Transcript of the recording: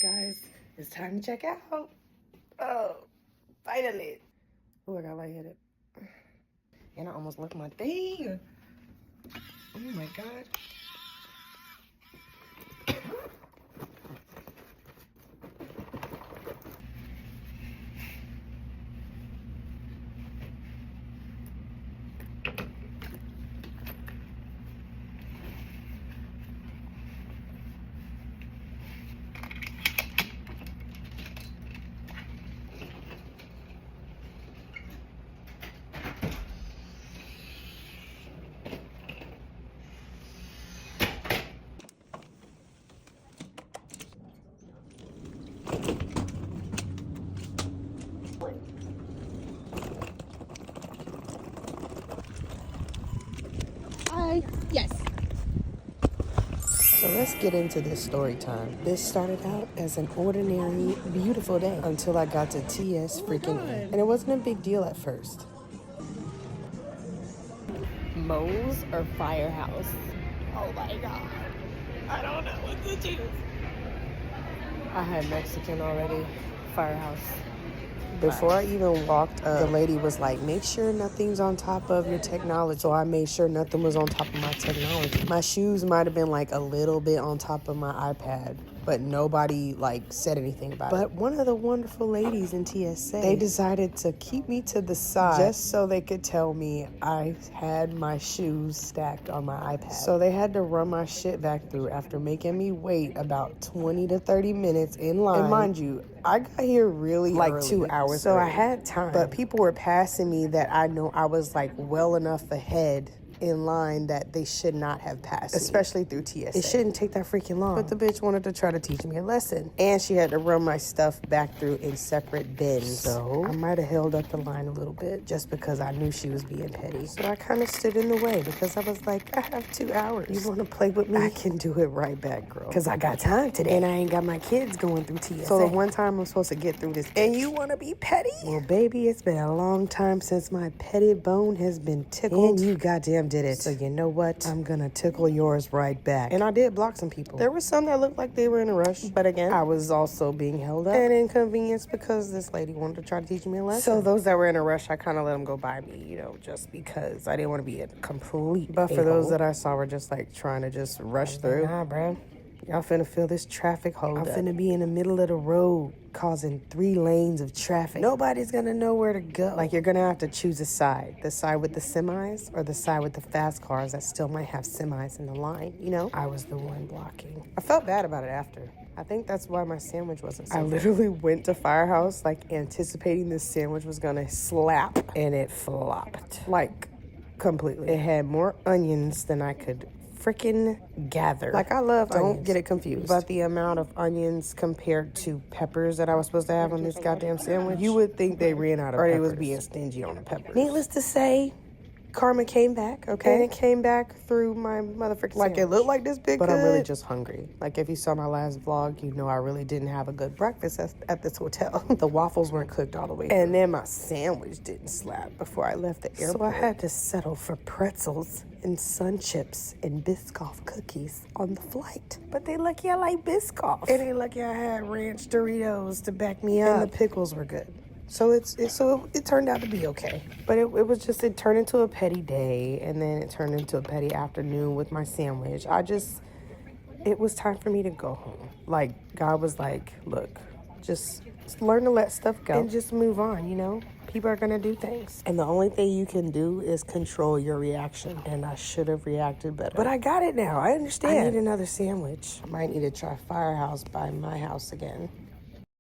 guys, it's time to check out. Oh, finally. Oh, I got lightheaded. And I almost left my thing. Oh my God. Yes. So let's get into this story time. This started out as an ordinary, beautiful day until I got to TS freaking A. And it wasn't a big deal at first. Moe's or Firehouse? Oh my God. I don't know what to choose. I had Mexican already. Firehouse. Before I even walked up, the lady was like, make sure nothing's on top of your technology. So I made sure nothing was on top of my technology. My shoes might have been like a little bit on top of my iPad, but nobody like said anything about it. But one of the wonderful ladies in TSA, they decided to keep me to the side just so they could tell me I had my shoes stacked on my iPad. So they had to run my shit back through after making me wait about 20 to 30 minutes in line. And mind you, I got here really like early. 2 hours so early. I had time, but people were passing me that I know I was like well enough ahead in line that they should not have passed me, especially through TSA. It shouldn't take that freaking long. But the bitch wanted to try to teach me a lesson. And she had to run my stuff back through in separate bins. So I might have held up the line a little bit just because I knew she was being petty. So I kind of stood in the way because I was like, I have 2 hours. You want to play with me? I can do it right back, girl. Because I got time today. And I ain't got my kids going through TSA. So the one time I'm supposed to get through this, and you want to be petty? Well, baby, it's been a long time since my petty bone has been tickled. And you goddamn did it. So you know what? I'm gonna tickle yours right back. And I did block some people. There were some that looked like they were in a rush. But again, I was also being held up and inconvenienced because this lady wanted to try to teach me a lesson. So those that were in a rush, I kind of let them go by me, you know, just because I didn't want to be a complete But for those that I saw were just like trying to just rush through. Nah, bro. Y'all finna feel this traffic hold up. I'm finna be in the middle of the road causing 3 lanes of traffic. Nobody's gonna know where to go. Like, you're gonna have to choose a side. The side with the semis or the side with the fast cars that still might have semis in the line, you know? I was the one blocking. I felt bad about it after. I think that's why my sandwich wasn't so good. I literally went to Firehouse, like, anticipating this sandwich was gonna slap, and it flopped. Like, completely. It had more onions than I could freaking gather. Like, I love onions. Don't get it confused. But the amount of onions compared to peppers that I was supposed to have on this goddamn sandwich, you would think they ran out of peppers. Or they was being stingy on the peppers. Needless to say, karma came back, okay? And it came back through my motherfucking Like, sandwich. It looked like this big But good. I'm really just hungry. Like, if you saw my last vlog, you know I really didn't have a good breakfast at this hotel. The waffles weren't cooked all the way through. And then my sandwich didn't slap before I left the airport. So I had to settle for pretzels and sun chips and Biscoff cookies on the flight. But they lucky I like Biscoff. And they lucky I had ranch Doritos to back me up. And the pickles were good. So it turned out to be okay. But it turned into a petty day, and then it turned into a petty afternoon with my sandwich. It was time for me to go home. Like, God was like, look, just learn to let stuff go and just move on, you know? People are gonna do things. And the only thing you can do is control your reaction. And I should have reacted better. But I got it now, I understand. I need another sandwich. I might need to try Firehouse by my house again.